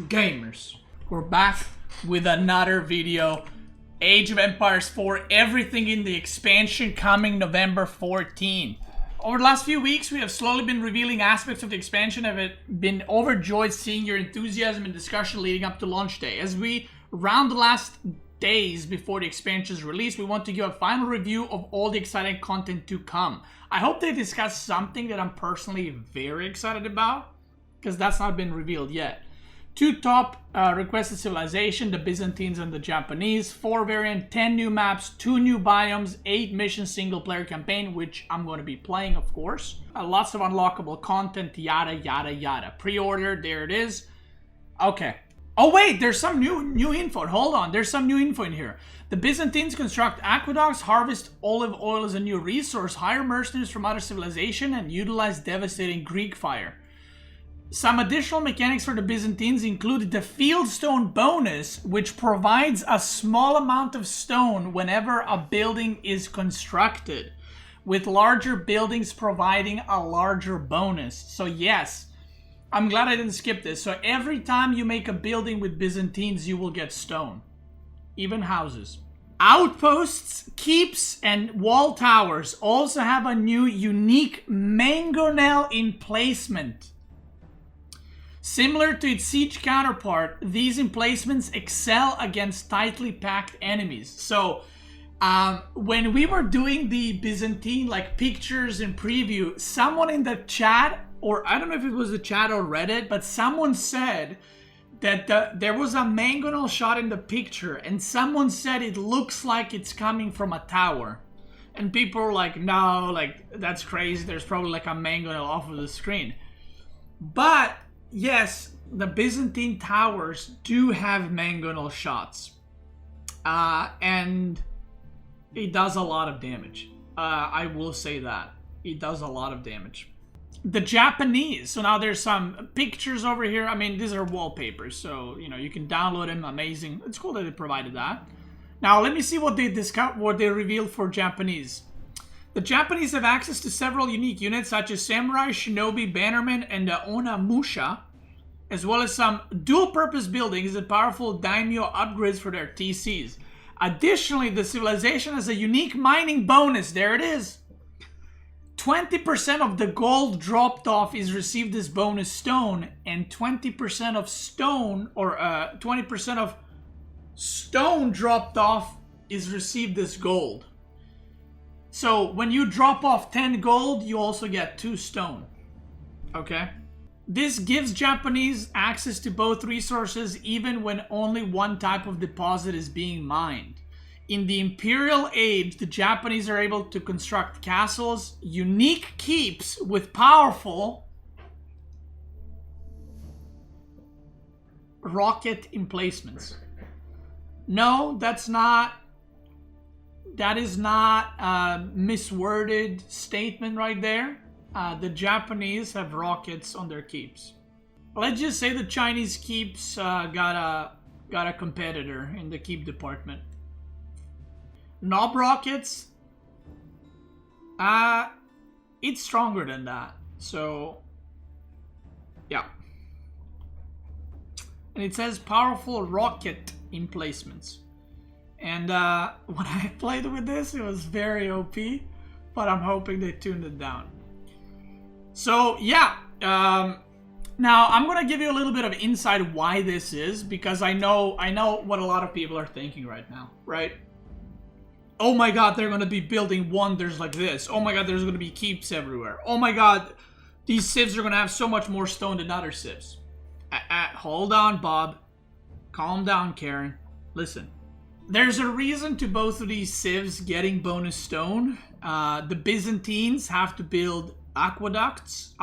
Gamers, we're back with another video. Age of Empires 4, everything in the expansion coming November 14th. Over the last few weeks, we have slowly been revealing aspects of the expansion. I've been overjoyed seeing your enthusiasm and discussion leading up to launch day. As we round the last days before the expansion's release, we want to give a final review of all the exciting content to come. I hope they discuss something that I'm personally very excited about, because that's not been revealed yet. 2 top requested civilization, the Byzantines and the Japanese. 4 variant, 10 new maps, 2 new biomes, 8 mission single player campaign, which I'm going to be playing, of course. Lots of unlockable content, yada yada yada. Pre-order, there it is. Okay. Oh wait, there's some new info. Hold on, there's some new info in here. The Byzantines construct aqueducts, harvest olive oil as a new resource, hire mercenaries from other civilization, and utilize devastating Greek fire. Some additional mechanics for the Byzantines include the Fieldstone bonus, which provides a small amount of stone whenever a building is constructed, with larger buildings providing a larger bonus. So yes, I'm glad I didn't skip this. So every time you make a building with Byzantines, you will get stone. Even houses. Outposts, keeps, and wall towers also have a new unique mangonel emplacement. Similar to its siege counterpart, these emplacements excel against tightly packed enemies. So, when we were doing the Byzantine pictures and preview, someone in the chat, or I don't know if it was the chat or Reddit, but someone said that there was a mangonel shot in the picture, and someone said it looks like it's coming from a tower. And people were like, no, that's crazy. There's probably a mangonel off of the screen. But yes, the Byzantine towers do have mangonel shots. And it does a lot of damage. I will say that. It does a lot of damage. The Japanese. So now there's some pictures over here. I mean, these are wallpapers. So, you can download them. Amazing. It's cool that they provided that. Now, let me see what they revealed for Japanese. The Japanese have access to several unique units such as Samurai, Shinobi, Bannerman, and Onamusha, as well as some dual-purpose buildings and powerful daimyo upgrades for their TCs. Additionally, the civilization has a unique mining bonus. There it is. 20% of the gold dropped off is received as bonus stone, and 20% of stone, or 20% of stone dropped off is received as gold. So when you drop off 10 gold, you also get 2 stone. Okay? This gives Japanese access to both resources even when only one type of deposit is being mined. In the Imperial Age, the Japanese are able to construct castles, unique keeps with powerful rocket emplacements. No, that is not a misworded statement right there. The Japanese have rockets on their keeps. Let's just say the Chinese keeps got a competitor in the keep department. Knob rockets, it's stronger than that. So, yeah. And it says powerful rocket emplacements. And when I played with this, it was very OP, but I'm hoping they tuned it down. So yeah, now I'm gonna give you a little bit of insight why this is, because I know what a lot of people are thinking right now, right? Oh my god, they're gonna be building wonders like this. Oh my god, there's gonna be keeps everywhere. Oh my god, these civs are gonna have so much more stone than other civs. Hold on, Bob. Calm down, Karen. Listen. There's a reason to both of these civs getting bonus stone. The Byzantines have to build aqueducts,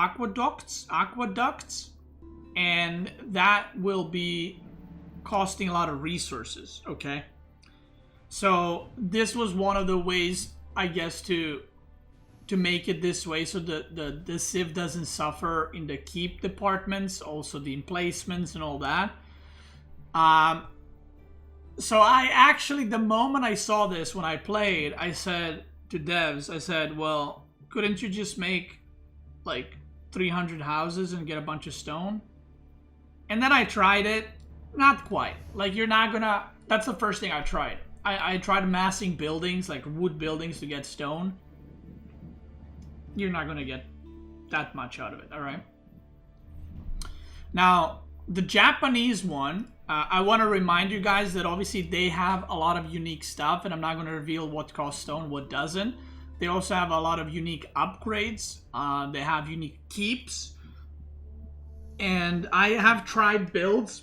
and that will be costing a lot of resources, okay? So this was one of the ways, I guess, to make it this way, so the civ doesn't suffer in the keep departments, also the emplacements and all that. So I actually, the moment I saw this when I played, I said to devs, I said, well, couldn't you just make 300 houses and get a bunch of stone? And then I tried it. Not quite. Like, you're not gonna... That's the first thing I tried. I tried amassing buildings, like wood buildings to get stone. You're not gonna get that much out of it, alright? Now, the Japanese one, I want to remind you guys that obviously they have a lot of unique stuff, and I'm not going to reveal what costs stone, what doesn't. They also have a lot of unique upgrades. They have unique keeps. And I have tried builds.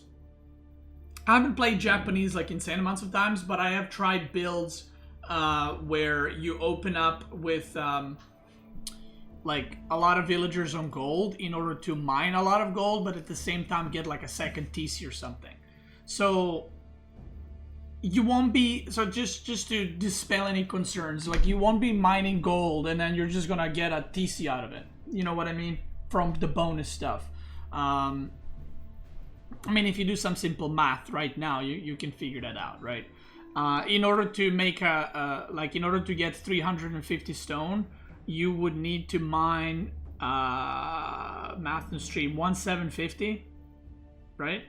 I haven't played Japanese like insane amounts of times, but I have tried builds where you open up with like a lot of villagers on gold in order to mine a lot of gold, but at the same time get like a second TC or something. So you won't be, so just to dispel any concerns, like you won't be mining gold and then you're just gonna get a TC out of it. You know what I mean? From the bonus stuff. I mean, if you do some simple math right now, you can figure that out, right? In order to make in order to get 350 stone, you would need to mine math and stream 1750, right?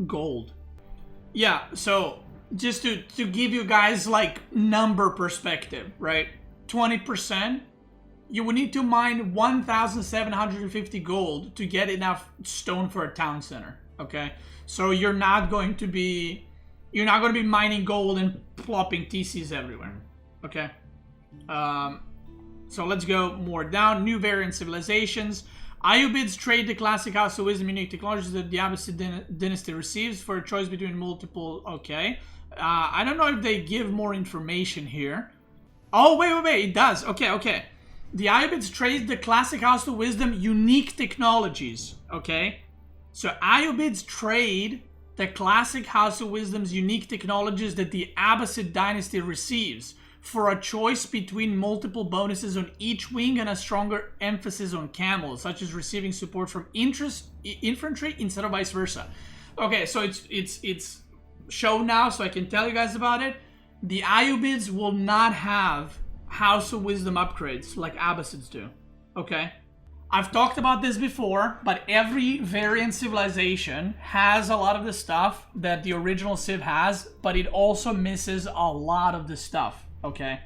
Gold. Yeah, so just to give you guys like number perspective, right? 20%, you would need to mine 1,750 gold to get enough stone for a town center. Okay, so you're not going to be mining gold and plopping TCs everywhere. Okay, so let's go more down. New variant civilizations. Ayyubids trade the classic House of Wisdom unique technologies that the Abbasid dynasty receives for a choice between multiple. Okay, I don't know if they give more information here. Oh wait, it does. Okay. The Ayyubids trade the classic House of Wisdom unique technologies. Okay. So Ayyubids trade the classic House of Wisdom's unique technologies that the Abbasid dynasty receives for a choice between multiple bonuses on each wing and a stronger emphasis on camels, such as receiving support from infantry instead of vice versa. Okay, so it's shown now, so I can tell you guys about it. The Ayyubids will not have House of Wisdom upgrades like Abbasids do. Okay? I've talked about this before, but every variant civilization has a lot of the stuff that the original Civ has, but it also misses a lot of the stuff, okay?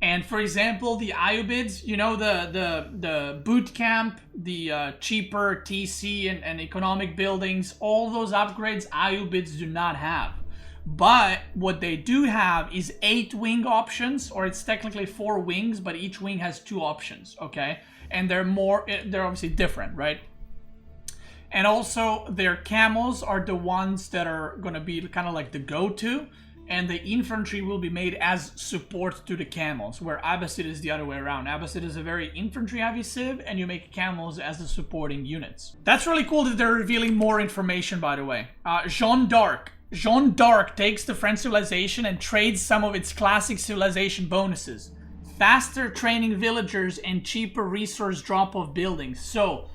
And for example, the Ayyubids, you know, the boot camp, the cheaper TC and economic buildings, all those upgrades Ayyubids do not have. But what they do have is 8 wing options, or it's technically 4 wings, but each wing has 2 options, okay? And they're obviously different, right? And also their camels are the ones that are going to be kind of like the go-to, and the infantry will be made as support to the camels, where Abbasid is the other way around. Abbasid is a very infantry-heavy civ, and you make camels as the supporting units. That's really cool that they're revealing more information, by the way. Jeanne d'Arc takes the French civilization and trades some of its classic civilization bonuses. Faster training villagers and cheaper resource drop-off buildings. So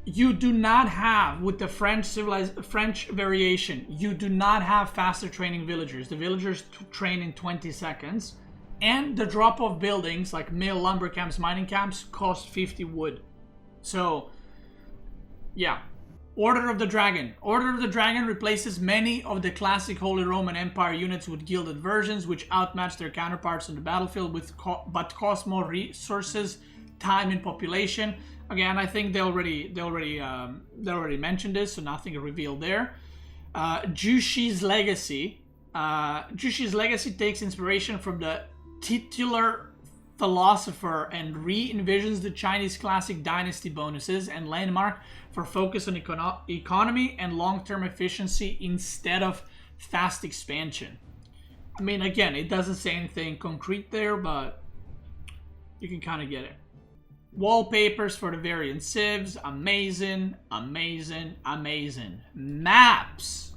you do not have, with the French variation, you do not have faster training villagers. The villagers train in 20 seconds. And the drop-off buildings, like mill, lumber camps, mining camps, cost 50 wood. So, yeah. Order of the Dragon. Order of the Dragon replaces many of the classic Holy Roman Empire units with gilded versions, which outmatch their counterparts on the battlefield but cost more resources, time, and population. Again, I think they already mentioned this, so nothing revealed there. Jushi's Legacy. Jushi's Legacy takes inspiration from the titular philosopher and re-envisions the Chinese classic dynasty bonuses and landmark for focus on economy and long-term efficiency instead of fast expansion. I mean, again, it doesn't say anything concrete there, but you can kind of get it. Wallpapers for the variant civs. Amazing. Maps.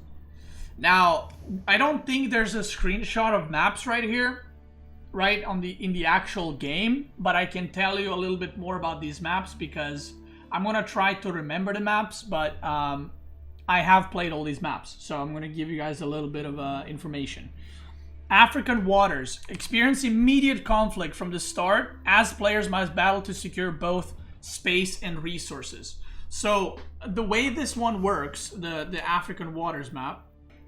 Now, I don't think there's a screenshot of maps right here, right in the actual game, but I can tell you a little bit more about these maps because I'm gonna try to remember the maps, but I have played all these maps, so I'm gonna give you guys a little bit of information. African waters experience immediate conflict from the start, as players must battle to secure both space and resources. So the way this one works, the African waters map,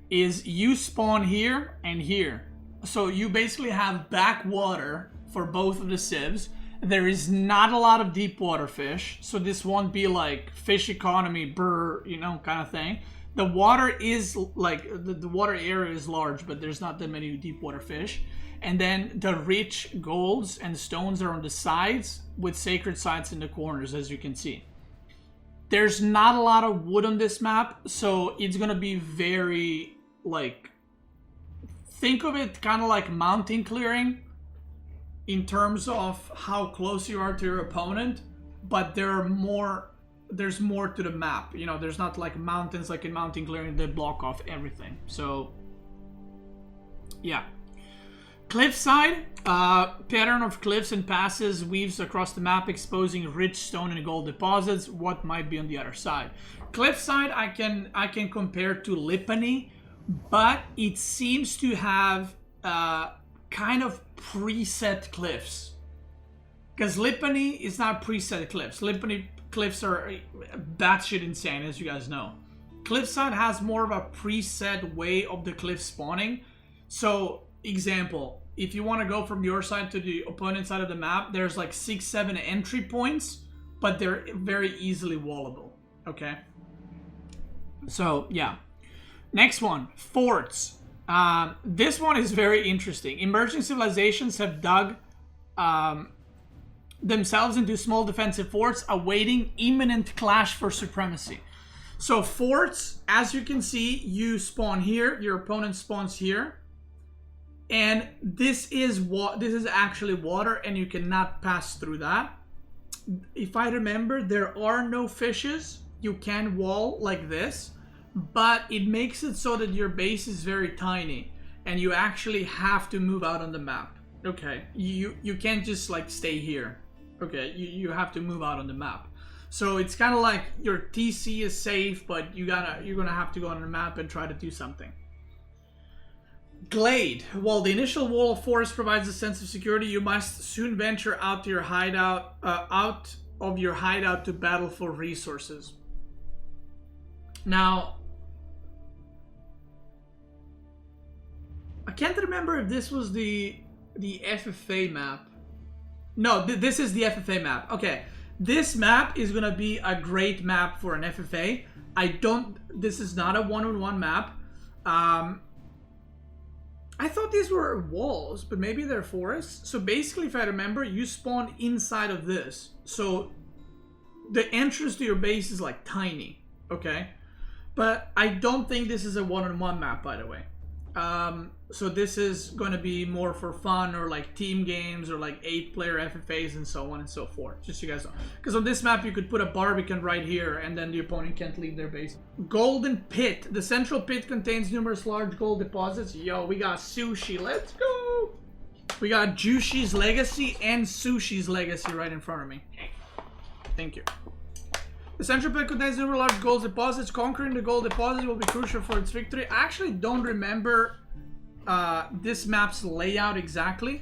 is you spawn here and here. So you basically have backwater for both of the civs. There is not a lot of deep water fish, so this won't be like fish economy, you know, kind of thing. The water is like, the water area is large, but there's not that many deep water fish. And then the rich golds and stones are on the sides with sacred sites in the corners, as you can see. There's not a lot of wood on this map, so it's gonna be very, like, think of it kind of like mountain clearing in terms of how close you are to your opponent, but there's more to the map. You know, there's not like mountains like in mountain clearing that block off everything. So, yeah. Cliffside, pattern of cliffs and passes weaves across the map, exposing rich stone and gold deposits. What might be on the other side? Cliffside, I can compare to Lipany, but it seems to have kind of preset cliffs. Because Lipany is not preset cliffs. Lipany cliffs are batshit insane, as you guys know. Cliffside has more of a preset way of the cliff spawning. So, example, if you want to go from your side to the opponent side of the map, there's like 6-7 entry points, but they're very easily wallable. Okay? So, yeah. Next one, forts. This one is very interesting. Emerging civilizations have dug themselves into small defensive forts, awaiting imminent clash for supremacy. So forts, as you can see, you spawn here, your opponent spawns here, and this is actually water, and you cannot pass through that. If I remember, there are no fishes. You can wall like this, but it makes it so that your base is very tiny, and you actually have to move out on the map. Okay, you can't just like stay here. Okay, you have to move out on the map. So it's kind of like your TC is safe, but you're gonna have to go on the map and try to do something. Glade. While the initial wall of forest provides a sense of security, you must soon venture out to your hideout, out of your hideout to battle for resources. Now, I can't remember if this was the FFA map. No, this is the FFA map. Okay, this map is gonna be a great map for an FFA. This is not a one-on-one map. I thought these were walls, but maybe they're forests. So basically, if I remember, you spawn inside of this. So the entrance to your base is like tiny, okay? But I don't think this is a one-on-one map, by the way. So this is going to be more for fun, or like team games, or like 8-player FFAs and so on and so forth. Just so you guys know. Because on this map, you could put a Barbican right here, and then the opponent can't leave their base. Golden Pit. The central pit contains numerous large gold deposits. Yo, we got sushi. Let's go! We got Jushi's Legacy and Sushi's Legacy right in front of me. Thank you. The central pit contains numerous large gold deposits. Conquering the gold deposits will be crucial for its victory. I actually don't remember this map's layout exactly.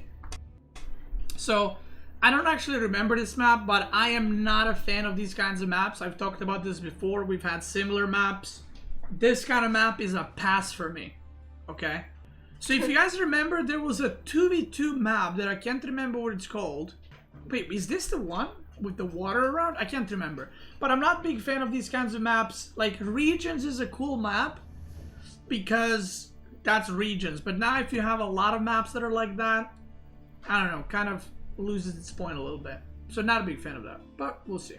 So, I don't actually remember this map, but I am not a fan of these kinds of maps. I've talked about this before. We've had similar maps. This kind of map is a pass for me. Okay? So, if you guys remember, there was a 2v2 map that I can't remember what it's called. Wait, is this the one with the water around? I can't remember. But I'm not a big fan of these kinds of maps. Like, Regions is a cool map because that's Regions. But now if you have a lot of maps that are like that, I don't know, kind of loses its point a little bit. So not a big fan of that, but we'll see.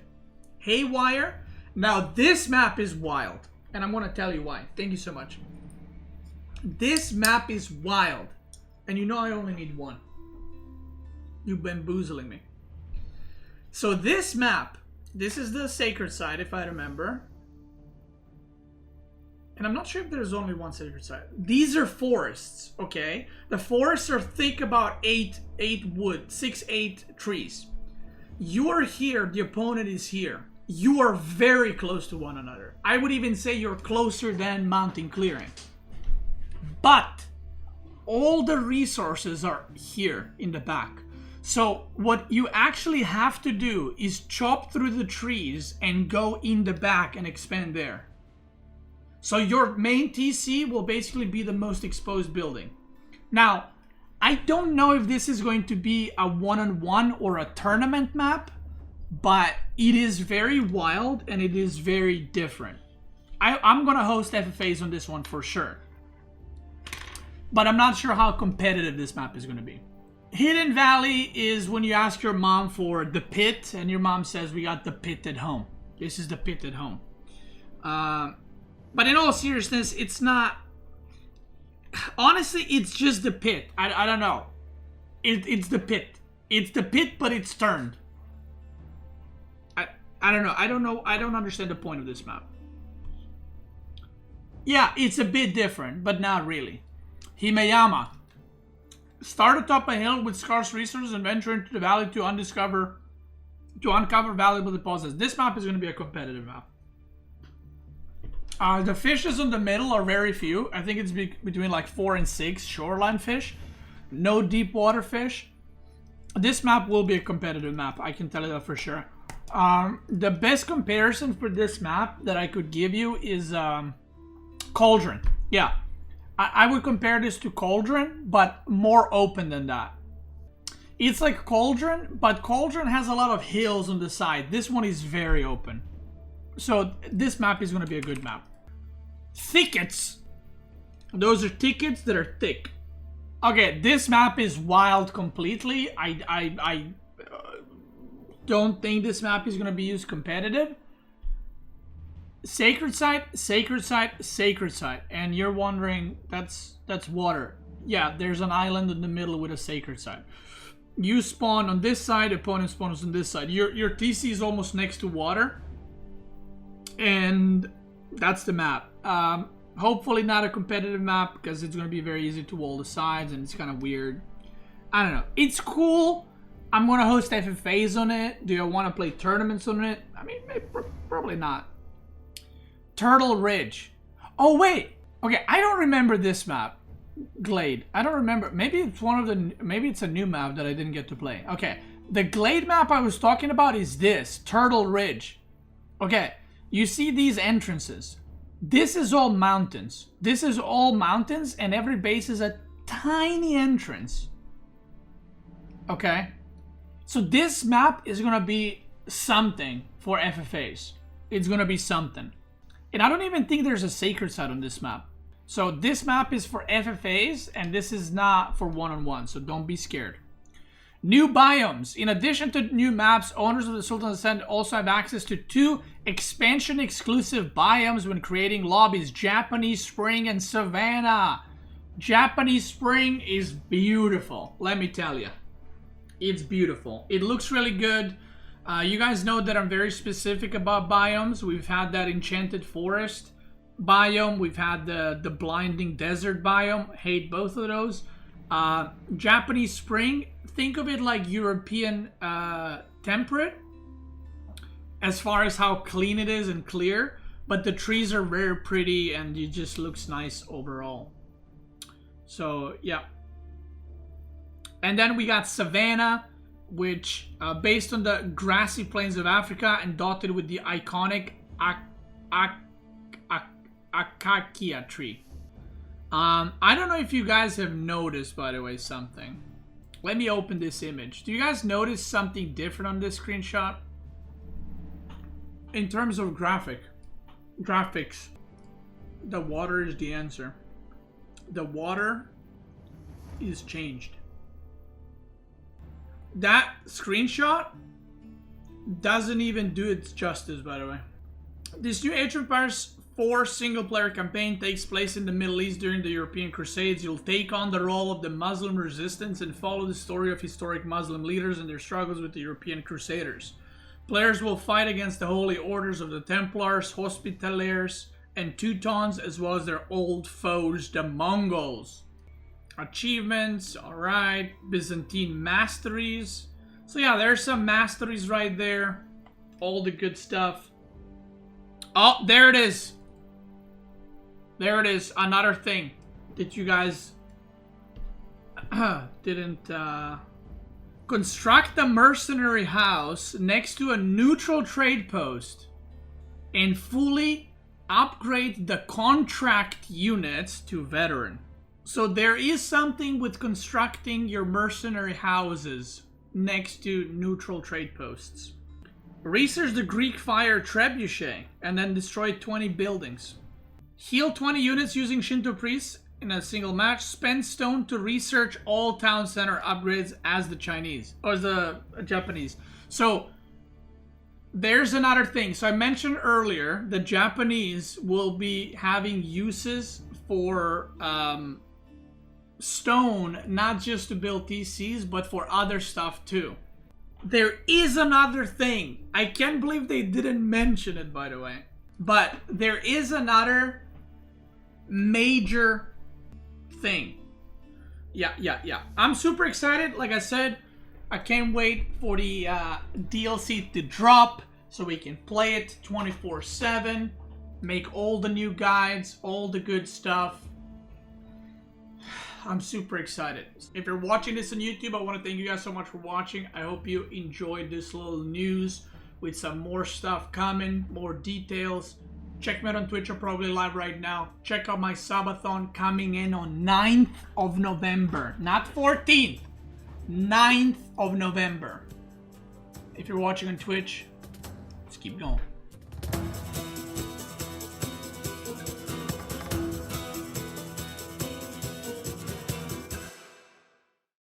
Haywire. Now this map is wild, and I'm going to tell you why. Thank you so much. This map is wild, and you know I only need one. You're bamboozling me. So this map, this is the sacred side, if I remember. And I'm not sure if there's only one sacred side. These are forests, okay? The forests are thick, about 8 wood, 6-8 trees. You are here, the opponent is here. You are very close to one another. I would even say you're closer than mountain clearing. But all the resources are here in the back. So what you actually have to do is chop through the trees and go in the back and expand there. So your main TC will basically be the most exposed building. Now, I don't know if this is going to be a one-on-one or a tournament map, but it is very wild and it is very different. I'm gonna host FFAs on this one for sure, but I'm not sure how competitive this map is gonna be. Hidden Valley is when you ask your mom for the pit and your mom says we got the pit at home. This is the pit at home. But in all seriousness, it's not. Honestly, it's just the pit. I don't know. It's the pit. It's the pit, but it's turned. I don't know. I don't understand the point of this map. Yeah, it's a bit different, but not really. Himeyama. Start atop a hill with scarce resources and venture into the valley to uncover valuable deposits. This map is going to be a competitive map. The fishes in the middle are very few. I think it's between like 4 and 6 shoreline fish. No deep water fish. This map will be a competitive map. I can tell you that for sure. The best comparison for this map that I could give you is Cauldron. Yeah. I would compare this to Cauldron, but more open than that. It's like Cauldron, but Cauldron has a lot of hills on the side. This one is very open. So this map is going to be a good map. Thickets. Those are tickets that are thick. Okay, this map is wild completely. I don't think this map is going to be used competitive. Sacred Site, Sacred Site, Sacred Site. And you're wondering, that's water. Yeah, there's an island in the middle with a Sacred Site. You spawn on this side, opponent spawns on this side. Your TC is almost next to water. And that's the map. Hopefully not a competitive map because it's going to be very easy to wall the sides and it's kind of weird. I don't know. It's cool. I'm going to host FFAs on it. Do I want to play tournaments on it? I mean, maybe, probably not. Turtle Ridge. Oh, wait. Okay, I don't remember this map. Glade. I don't remember. Maybe it's maybe it's a new map that I didn't get to play. Okay. The Glade map I was talking about is this. Turtle Ridge. Okay. You see these entrances. This is all mountains. This is all mountains and every base is a tiny entrance. Okay. So this map is going to be something for FFAs. It's going to be something. And I don't even think there's a Sacred Site on this map. So this map is for FFAs and this is not for one-on-one. So don't be scared. New biomes. In addition to new maps, owners of the Sultan's Ascent also have access to 2 expansion-exclusive biomes when creating lobbies. Japanese Spring and Savannah. Japanese Spring is beautiful. Let me tell you. It's beautiful. It looks really good. You guys know that I'm very specific about biomes. We've had that Enchanted Forest biome. We've had the Blinding Desert biome. Hate both of those. Japanese Spring, think of it like European temperate as far as how clean it is and clear, but the trees are very pretty and it just looks nice overall. So yeah. And then we got Savannah, which based on the grassy plains of Africa and dotted with the iconic acacia tree. I don't know if you guys have noticed, by the way, something. Let me open this image. Do you guys notice something different on this screenshot? In terms of graphics, the water is the answer. The water is changed. That screenshot doesn't even do its justice, by the way. This new Age of Empires 4 single-player campaign takes place in the Middle East during the European Crusades. You'll take on the role of the Muslim resistance and follow the story of historic Muslim leaders and their struggles with the European Crusaders. Players will fight against the Holy Orders of the Templars, Hospitallers, and Teutons, as well as their old foes, the Mongols. Achievements, alright. Byzantine masteries. So yeah, there's some masteries right there. All the good stuff. Oh, there it is. There it is. Another thing that you guys didn't Construct a mercenary house next to a neutral trade post and fully upgrade the contract units to veteran. So there is something with constructing your mercenary houses next to neutral trade posts. Research the Greek fire trebuchet and then destroy 20 buildings. Heal 20 units using Shinto priests in a single match. Spend stone to research all town center upgrades as the Chinese or the Japanese. So there's another thing. So I mentioned earlier the Japanese will be having uses for stone, not just to build TCs, but for other stuff too. There is another thing. I can't believe they didn't mention it, by the way. But there is another major thing. Yeah. I'm super excited. Like I said, I can't wait for the DLC to drop so we can play it 24/7, make all the new guides, all the good stuff. I'm super excited. If you're watching this on YouTube, I want to thank you guys so much for watching. I hope you enjoyed this little news with some more stuff coming, more details. Check me out on Twitch. I'm probably live right now. Check out my subathon coming in on 9th of November. Not 14th. 9th of November. If you're watching on Twitch, let's keep going.